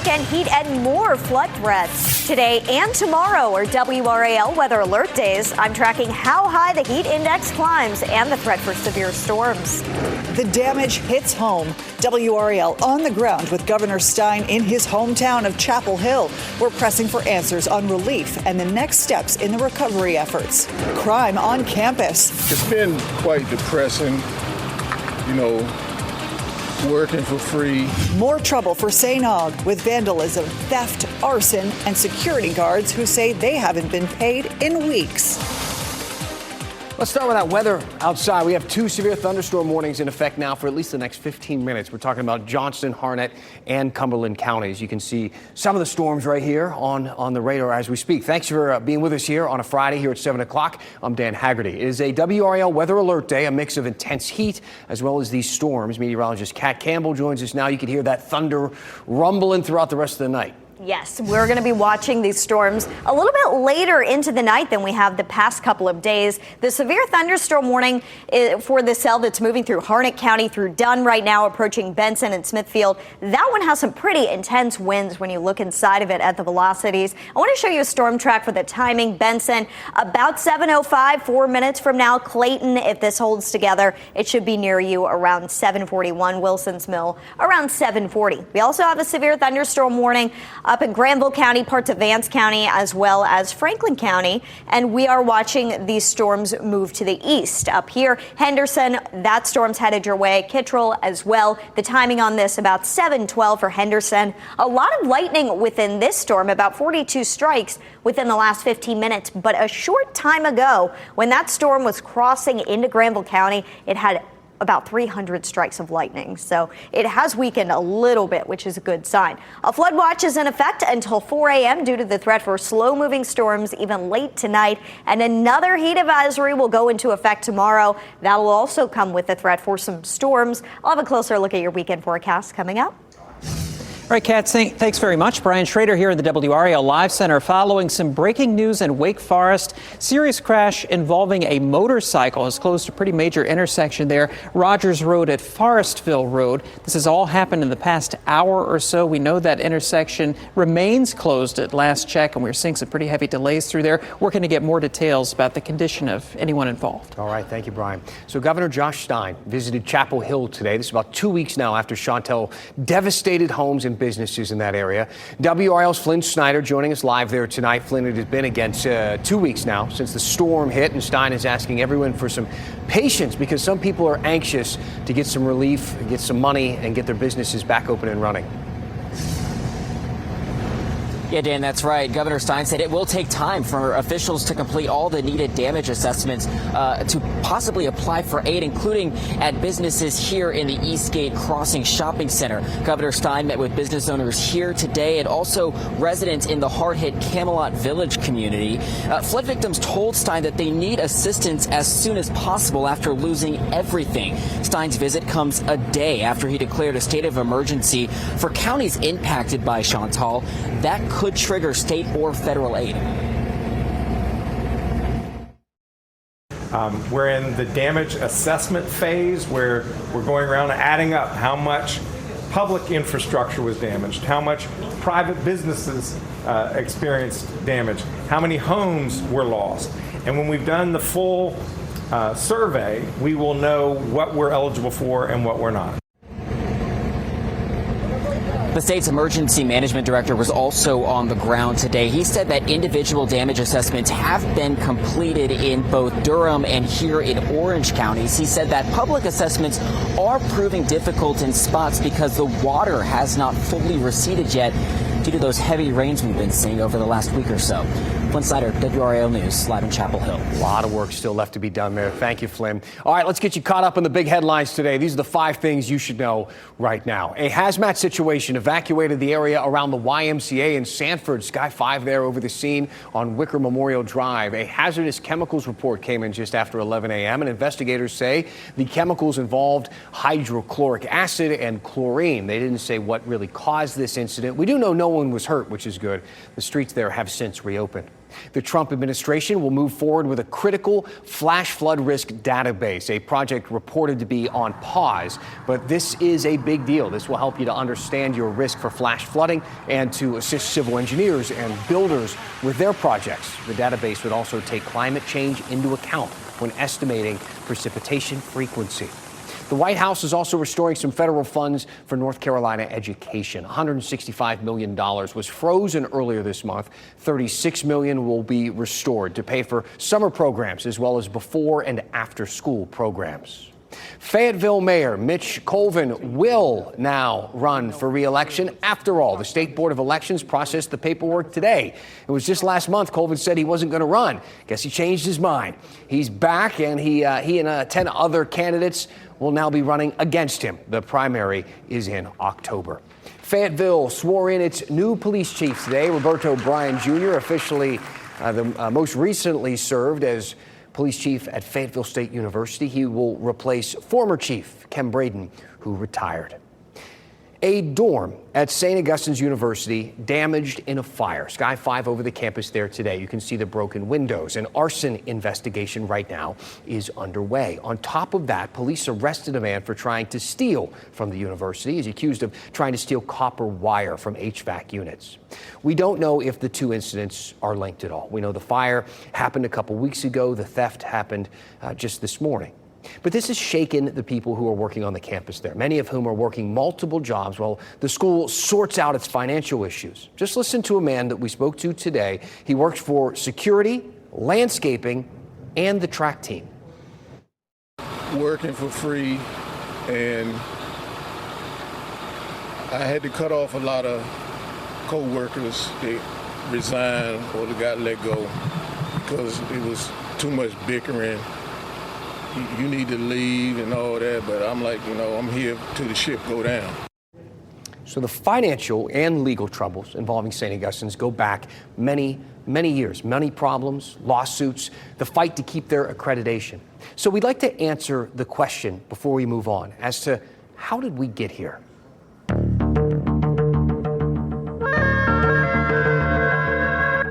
weekend heat and more flood threats. Today and tomorrow are WRAL weather alert days. I'm tracking how high the heat index climbs and the threat for severe storms. The damage hits home. WRAL on the ground with Governor Stein in his hometown of Chapel Hill. We're pressing for answers on relief and the next steps in the recovery efforts. Crime on campus. It's been quite depressing, working for free. More trouble for St. Aug with vandalism, theft, arson, and security guards who say they haven't been paid in weeks. Let's start with that weather outside. We have 2 severe thunderstorm warnings in effect now for at least the next 15 minutes. We're talking about Johnston, Harnett, and Cumberland counties. You can see some of the storms right here on the radar as we speak. Thanks for being with us here on a Friday here at 7 o'clock. I'm Dan Haggerty. It is a WRAL weather alert day, a mix of intense heat as well as these storms. Meteorologist Kat Campbell joins us now. You can hear that thunder rumbling throughout the rest of the night. Yes, we're going to be watching these storms a little bit later into the night than we have the past couple of days. The severe thunderstorm warning for the cell that's moving through Harnett County, through Dunn right now, approaching Benson and Smithfield. That one has some pretty intense winds when you look inside of it at the velocities. I want to show you a storm track for the timing. Benson, about 7:05, 4 minutes from now. Clayton, if this holds together, it should be near you around 7:41. Wilson's Mill, around 7:40. We also have a severe thunderstorm warning up in Granville County, parts of Vance County, as well as Franklin County. And we are watching these storms move to the east. Up here, Henderson, that storm's headed your way. Kittrell as well. The timing on this, about 7:12 for Henderson. A lot of lightning within this storm, about 42 strikes within the last 15 minutes. But a short time ago, when that storm was crossing into Granville County, it had about 300 strikes of lightning. So it has weakened a little bit, which is a good sign. A flood watch is in effect until 4 a.m. due to the threat for slow-moving storms even late tonight. And another heat advisory will go into effect tomorrow. That will also come with the threat for some storms. I'll have a closer look at your weekend forecast coming up. All right, Kat, thanks very much. Brian Schrader here in the WRAL Live Center following some breaking news in Wake Forest. Serious crash involving a motorcycle has closed a pretty major intersection there, Rogers Road at Forestville Road. This has all happened in the past hour or so. We know that intersection remains closed at last check, and we're seeing some pretty heavy delays through there. Working to get more details about the condition of anyone involved. All right, thank you, Brian. So Governor Josh Stein visited Chapel Hill today. This is about 2 weeks now after Chantel devastated homes and businesses in that area. WRL's Flynn Snyder joining us live there tonight. Flynn, it has been against 2 weeks now since the storm hit, and Stein is asking everyone for some patience because some people are anxious to get some relief, get some money, and get their businesses back open and running. Yeah, Dan, that's right. Governor Stein said it will take time for officials to complete all the needed damage assessments to possibly apply for aid, including at businesses here in the Eastgate Crossing Shopping Center. Governor Stein met with business owners here today and also residents in the hard-hit Camelot Village community. Flood victims told Stein that they need assistance as soon as possible after losing everything. Stein's visit comes a day after he declared a state of emergency for counties impacted by Chantal. That could trigger state or federal aid. We're in the damage assessment phase where we're going around adding up how much public infrastructure was damaged, how much private businesses experienced damage, how many homes were lost. And when we've done the full survey, we will know what we're eligible for and what we're not. The state's emergency management director was also on the ground today. He said that individual damage assessments have been completed in both Durham and here in Orange counties. He said that public assessments are proving difficult in spots because the water has not fully receded yet due to those heavy rains we've been seeing over the last week or so. Flynn Snyder, WRAL News, live in Chapel Hill. A lot of work still left to be done there. Thank you, Flynn. All right, let's get you caught up on the big headlines today. These are the 5 things you should know right now. A hazmat situation evacuated the area around the YMCA in Sanford. Sky 5 there over the scene on Wicker Memorial Drive. A hazardous chemicals report came in just after 11 a.m. and investigators say the chemicals involved hydrochloric acid and chlorine. They didn't say what really caused this incident. We do know no one was hurt, which is good. The streets there have since reopened. The Trump administration will move forward with a critical flash flood risk database, a project reported to be on pause. But this is a big deal. This will help you to understand your risk for flash flooding and to assist civil engineers and builders with their projects. The database would also take climate change into account when estimating precipitation frequency. The White House is also restoring some federal funds for North Carolina education. $165 million was frozen earlier this month. $36 million will be restored to pay for summer programs as well as before and after school programs. Fayetteville Mayor Mitch Colvin will now run for re-election. After all, the State Board of Elections processed the paperwork today. It was just last month Colvin said he wasn't going to run. Guess he changed his mind. He's back, and he and 10 other candidates will now be running against him. The primary is in October. Fayetteville swore in its new police chief today. Roberto Bryan Jr. officially most recently served as police chief at Fayetteville State University. He will replace former chief Kem Braden, who retired. A dorm at St. Augustine's University damaged in a fire. Sky 5 over the campus there today. You can see the broken windows. An arson investigation right now is underway. On top of that, police arrested a man for trying to steal from the university. He's accused of trying to steal copper wire from HVAC units. We don't know if the two incidents are linked at all. We know the fire happened a couple weeks ago. The theft happened just this morning. But this has shaken the people who are working on the campus there, many of whom are working multiple jobs while the school sorts out its financial issues. Just listen to a man that we spoke to today. He works for security, landscaping, and the track team. Working for free, and I had to cut off a lot of co-workers. They resigned or they got let go because it was too much bickering. You need to leave and all that, but I'm like, I'm here till the ship go down. So the financial and legal troubles involving St. Augustine's go back many, many years, many problems, lawsuits, the fight to keep their accreditation. So we'd like to answer the question before we move on as to how did we get here?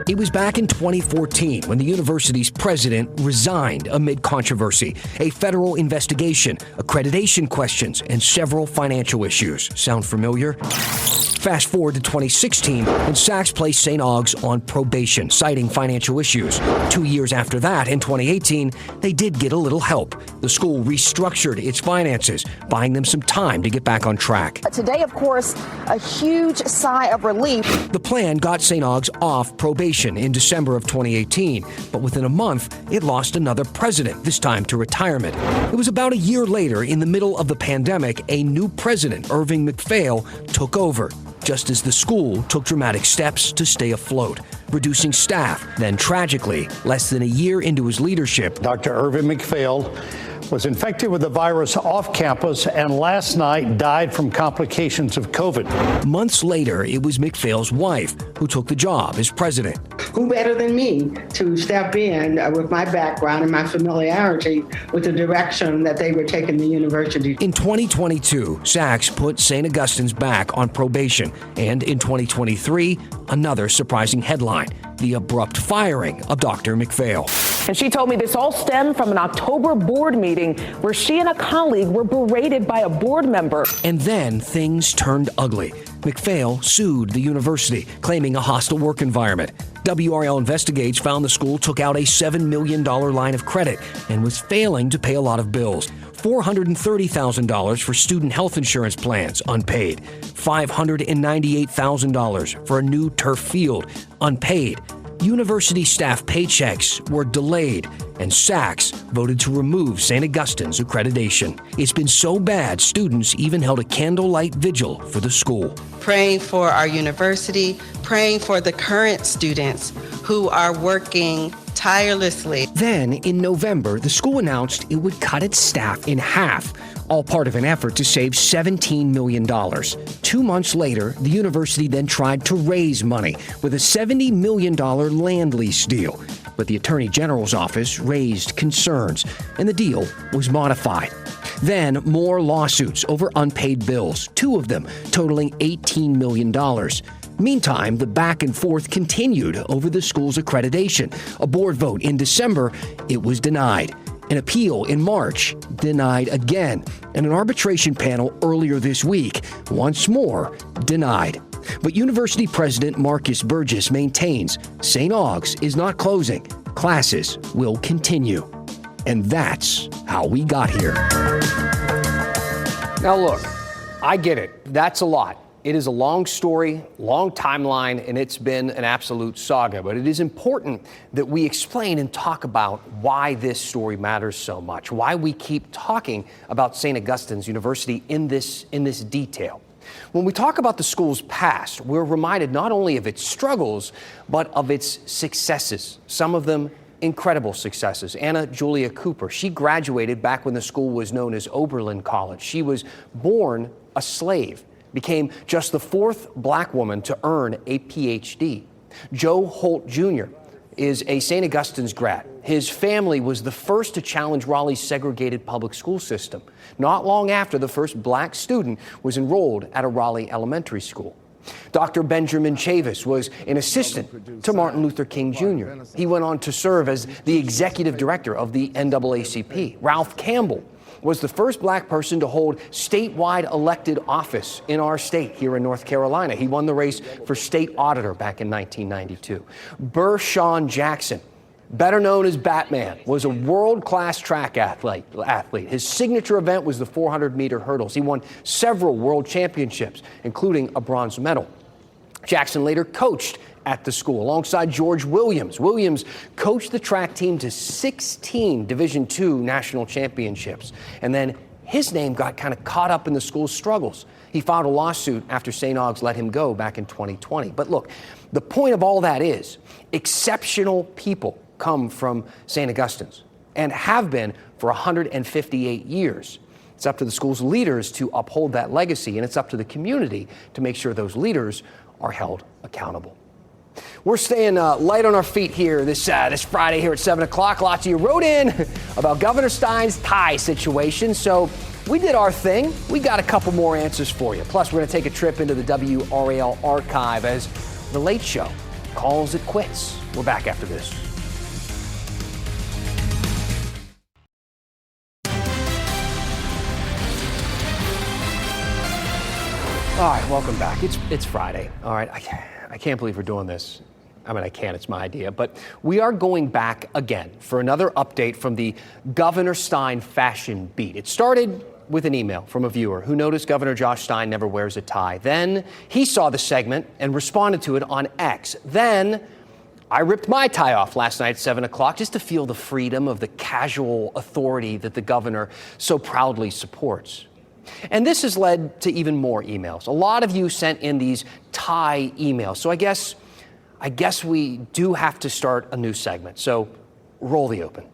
It was back in 2014 when the university's president resigned amid controversy, a federal investigation, accreditation questions, and several financial issues. Sound familiar? Fast forward to 2016 when Sachs placed St. Aug's on probation, citing financial issues. 2 years after that, in 2018, they did get a little help. The school restructured its finances, buying them some time to get back on track. Today, of course, a huge sigh of relief. The plan got St. Aug's off probation in December of 2018, but within a month, it lost another president, this time to retirement. It was about a year later, in the middle of the pandemic, a new president, Irving McPhail, took over, just as the school took dramatic steps to stay afloat, reducing staff. Then tragically, less than a year into his leadership, Dr. Irving McPhail was infected with the virus off campus and last night died from complications of COVID. Months later, it was McPhail's wife who took the job as president. Who better than me to step in with my background and my familiarity with the direction that they were taking the university. In 2022, Sachs put St. Augustine's back on probation. And in 2023, another surprising headline, the abrupt firing of Dr. McPhail. And she told me this all stemmed from an October board meeting where she and a colleague were berated by a board member. And then things turned ugly. McPhail sued the university, claiming a hostile work environment. WRAL Investigates found the school took out a $7 million line of credit and was failing to pay a lot of bills. $430,000 for student health insurance plans, unpaid. $598,000 for a new turf field, unpaid. University staff paychecks were delayed, and Sachs voted to remove St. Augustine's accreditation. It's been so bad, students even held a candlelight vigil for the school. Praying for our university, praying for the current students who are working tirelessly. Then, in November, the school announced it would cut its staff in half, all part of an effort to save $17 million. 2 months later, the university then tried to raise money with a $70 million land lease deal. But the Attorney General's office raised concerns, and the deal was modified. Then, more lawsuits over unpaid bills, 2 of them totaling $18 million. Meantime, the back and forth continued over the school's accreditation. A board vote in December, it was denied. An appeal in March, denied again. And an arbitration panel earlier this week, once more, denied. But University President Marcus Burgess maintains St. Aug's is not closing. Classes will continue. And that's how we got here. Now look, I get it. That's a lot. It is a long story, long timeline, and it's been an absolute saga. But it is important that we explain and talk about why this story matters so much, why we keep talking about St. Augustine's University in this detail. When we talk about the school's past, we're reminded not only of its struggles, but of its successes, some of them incredible successes. Anna Julia Cooper, she graduated back when the school was known as Oberlin College. She was born a slave, became just the fourth black woman to earn a PhD. Joe Holt Jr. is a St. Augustine's grad. His family was the first to challenge Raleigh's segregated public school system. Not long after, the first black student was enrolled at a Raleigh elementary school. Dr. Benjamin Chavis was an assistant to Martin Luther King Jr. He went on to serve as the executive director of the NAACP. Ralph Campbell was the first black person to hold statewide elected office in our state here in North Carolina. He won the race for state auditor back in 1992. Bershawn Jackson, better known as Batman, was a world-class track athlete. His signature event was the 400-meter hurdles. He won several world championships, including a bronze medal. Jackson later coached at the school alongside George Williams. Williams coached the track team to 16 Division II national championships. And then his name got kind of caught up in the school's struggles. He filed a lawsuit after St. Aug's let him go back in 2020. But look, the point of all that is exceptional people come from St. Augustine's and have been for 158 years. It's up to the school's leaders to uphold that legacy, and it's up to the community to make sure those leaders are held accountable. We're staying light on our feet here this Friday here at 7 o'clock. Lots of you wrote in about Governor Stein's tie situation, so we did our thing. We got a couple more answers for you. Plus, we're going to take a trip into the WRAL archive as The Late Show calls it quits. We're back after this. All right, welcome back. It's Friday. All right, I can't believe we're doing this. I mean, I can, it's my idea. But we are going back again for another update from the Governor Stein fashion beat. It started with an email from a viewer who noticed Governor Josh Stein never wears a tie. Then he saw the segment and responded to it on X. Then I ripped my tie off last night at 7 o'clock just to feel the freedom of the casual authority that the governor so proudly supports. And this has led to even more emails. A lot of you sent in these tie emails. So I guess we do have to start a new segment. So roll the open.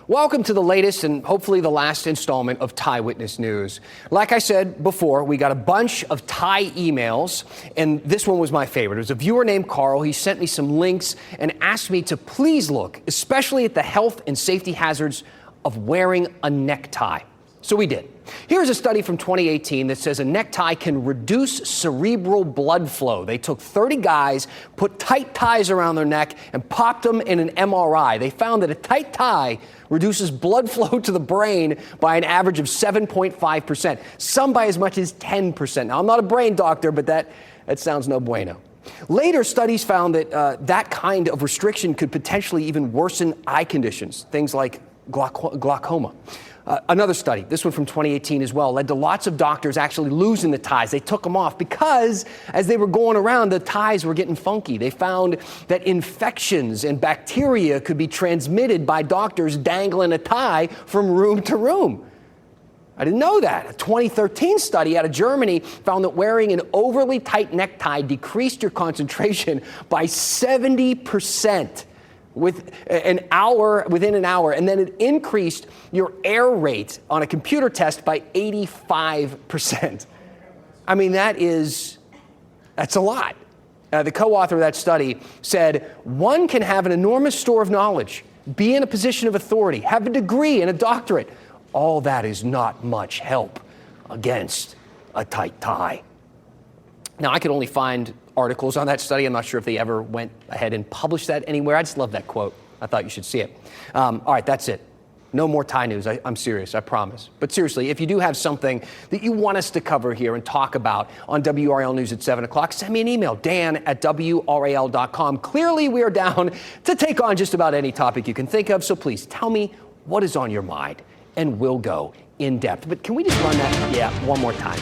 Welcome to the latest and hopefully the last installment of Tie Witness News. Like I said before, we got a bunch of tie emails, and this one was my favorite. It was a viewer named Carl. He sent me some links and asked me to please look, especially at the health and safety hazards of wearing a necktie. So we did. Here's a study from 2018 that says a necktie can reduce cerebral blood flow. They took 30 guys, put tight ties around their neck, and popped them in an MRI. They found that a tight tie reduces blood flow to the brain by an average of 7.5%, some by as much as 10%. Now, I'm not a brain doctor, but that sounds no bueno. Later studies found that that kind of restriction could potentially even worsen eye conditions, things like glaucoma. Another study, this one from 2018 as well, led to lots of doctors actually losing the ties. They took them off because as they were going around, the ties were getting funky. They found that infections and bacteria could be transmitted by doctors dangling a tie from room to room. I didn't know that. A 2013 study out of Germany found that wearing an overly tight necktie decreased your concentration by 70%. Within an hour, and then it increased your error rate on a computer test by 85%. I mean, that's a lot. The co-author of that study said, one can have an enormous store of knowledge, be in a position of authority, have a degree and a doctorate. All that is not much help against a tight tie. Now, I could only find articles on that study. I'm not sure if they ever went ahead and published that anywhere. I just love that quote. I thought you should see it. All right, that's it. No more tie news. I'm serious, I promise. But seriously, if you do have something that you want us to cover here and talk about on WRAL News at 7 o'clock, send me an email, dan@WRAL.com. Clearly, we are down to take on just about any topic you can think of, so please tell me what is on your mind, and we'll go in depth. But can we just run that? Yeah, one more time.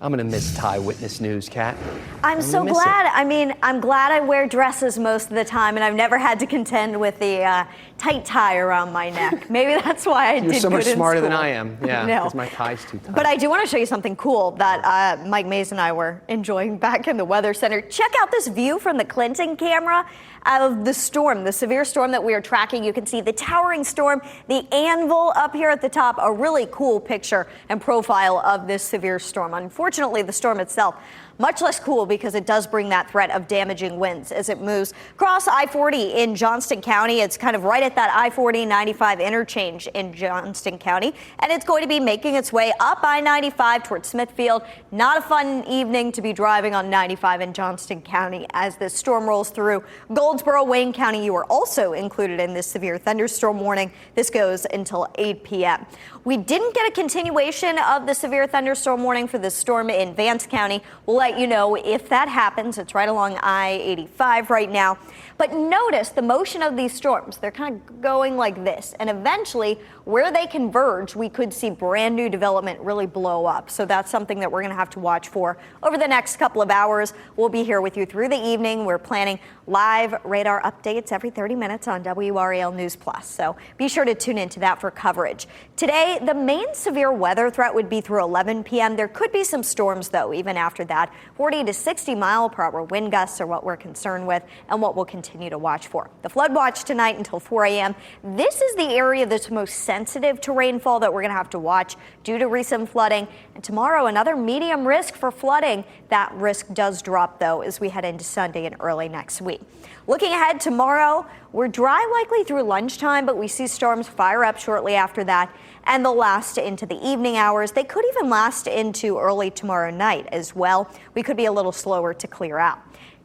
I'm going to miss tie witness news, Kat. I'm so glad. I mean, I'm glad I wear dresses most of the time, and I've never had to contend with the tight tie around my neck. Maybe that's why I did good in school. You're so much smarter than I am. Yeah, because my tie's too tight. But I do want to show you something cool that Mike Mays and I were enjoying back in the Weather Center. Check out this view from the Clinton camera of the storm, the severe storm that we are tracking. You can see the towering storm, the anvil up here at the top, a really cool picture and profile of this severe storm. Unfortunately, the storm itself much less cool because it does bring that threat of damaging winds as it moves across I-40 in Johnston County. It's kind of right at that I-40-95 interchange in Johnston County, and it's going to be making its way up I-95 towards Smithfield. Not a fun evening to be driving on 95 in Johnston County as this storm rolls through Goldsboro, Wayne County. You are also included in this severe thunderstorm warning. This goes until 8 p.m. We didn't get a continuation of the severe thunderstorm warning for this storm in Vance County. We'll let you know if that happens. It's right along I-85 right now. But notice the motion of these storms. They're kind of going like this. And eventually, where they converge, we could see brand new development really blow up. So that's something that we're going to have to watch for over the next couple of hours. We'll be here with you through the evening. We're planning live radar updates every 30 minutes on WRAL News Plus. So be sure to tune into that for coverage. Today, the main severe weather threat would be through 11 p.m. There could be some storms, though, even after that. 40 to 60 mile per hour wind gusts are what we're concerned with and what we'll continue to watch for. The flood watch tonight until 4 a.m. This is the area that's most sensitive to rainfall that we're going to have to watch due to recent flooding. And tomorrow, another medium risk for flooding. That risk does drop, though, as we head into Sunday and early next week. Looking ahead tomorrow, we're dry likely through lunchtime, but we see storms fire up shortly after that, and they'll last into the evening hours. They could even last into early tomorrow night as well. We could be a little slower to clear out.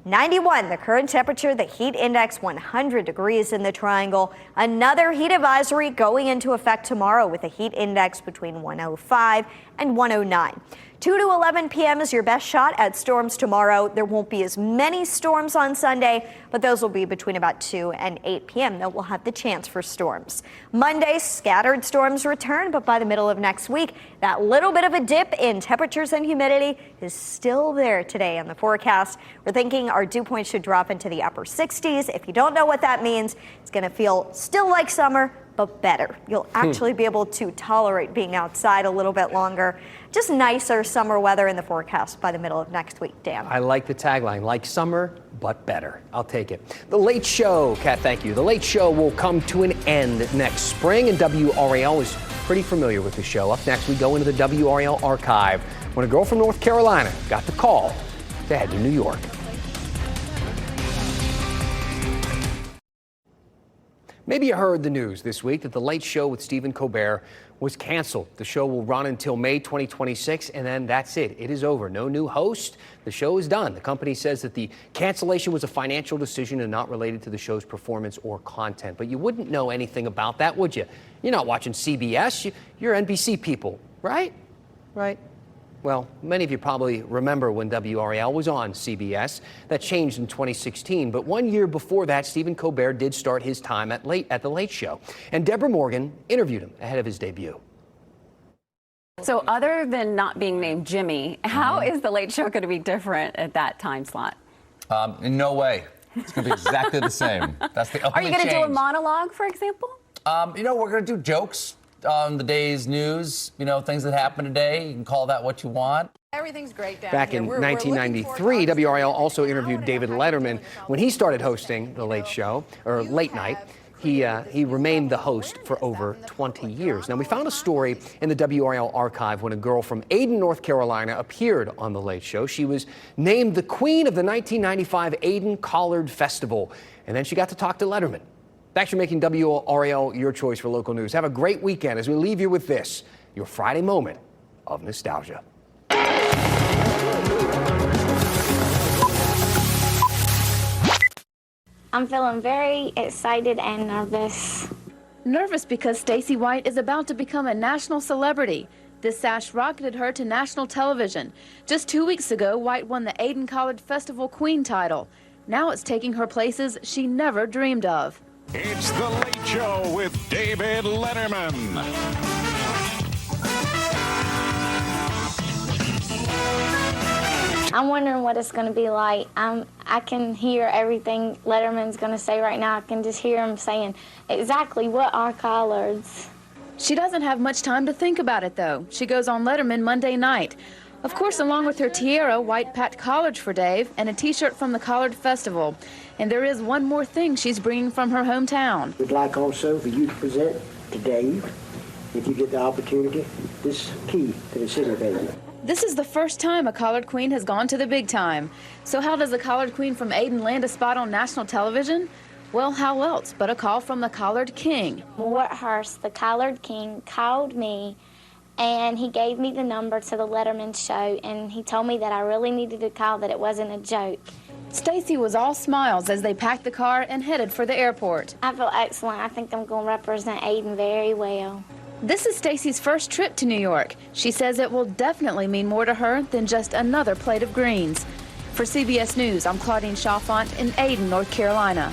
91, the current temperature, the heat index 100 degrees in the triangle. Another heat advisory going into effect tomorrow with a heat index between 105 and 109. 2 to 11 p.m. is your best shot at storms tomorrow. There won't be as many storms on Sunday, but those will be between about 2 and 8 p.m. that we'll have the chance for storms. Monday, scattered storms return, but by the middle of next week, that little bit of a dip in temperatures and humidity is still there today on the forecast. We're thinking our dew point should drop into the upper 60s. If you don't know what that means, it's going to feel still like summer, but better. You'll actually be able to tolerate being outside a little bit longer. Just nicer summer weather in the forecast by the middle of next week, Dan. I like the tagline, like summer, but better. I'll take it. The Late Show, Kat, thank you. The Late Show will come to an end next spring, and WRAL is pretty familiar with the show. Up next, we go into the WRAL archive when a girl from North Carolina got the call to head to New York. Maybe you heard the news this week that The Late Show with Stephen Colbert was canceled. The show will run until May 2026, and then that's it. It is over. No new host. The show is done. The company says that the cancellation was a financial decision and not related to the show's performance or content. But you wouldn't know anything about that, would you? You're not watching CBS. You're NBC people, right? Right. Well, many of you probably remember when WRAL was on CBS. That changed in 2016. But 1 year before that, Stephen Colbert did start his time at The Late Show. And Deborah Morgan interviewed him ahead of his debut. So other than not being named Jimmy, how is The Late Show going to be different at that time slot? In no way. It's going to be exactly the same. That's the only Are you going to do a change. monologue, for example? We're going to do jokes on the day's news, things that happen today. You can call that what you want. Everything's great down Back here. in We're 1993, WRAL also interviewed David Letterman when he started hosting The Late Show, or Late Night. He remained the host for over 20 years. Now, we found a story in the WRAL archive when a girl from Ayden, North Carolina appeared on The Late Show. She was named the queen of the 1995 Ayden Collard Festival, and then she got to talk to Letterman. Thanks for making WRAL your choice for local news. Have a great weekend as we leave you with this, your Friday moment of nostalgia. I'm feeling very excited and nervous. Nervous because Stacey White is about to become a national celebrity. This sash rocketed her to national television. Just 2 weeks ago, White won the Aiden College Festival Queen title. Now it's taking her places she never dreamed of. It's The Late Show with David Letterman. I'm wondering what it's going to be like. I can hear everything Letterman's going to say right now. I can just hear him saying exactly what are collards. She doesn't have much time to think about it, though. She goes on Letterman Monday night. Of course, along with her tiara, White packed collards for Dave and a T-shirt from the Collard Festival. And there is one more thing she's bringing from her hometown. We'd like also for you to present to Dave, if you get the opportunity, this key to the city of Aiden. This is the first time a Collard Queen has gone to the big time. So how does a Collard Queen from Aiden land a spot on national television? Well, how else but a call from the Collard King. Worthurst, the Collard King, called me, and he gave me the number to the Letterman show, and he told me that I really needed to call, that it wasn't a joke. Stacey was all smiles as they packed the car and headed for the airport. I feel excellent. I think I'm going to represent Aiden very well. This is Stacey's first trip to New York. She says it will definitely mean more to her than just another plate of greens. For CBS News, I'm Claudine Chalfant in Aiden, North Carolina.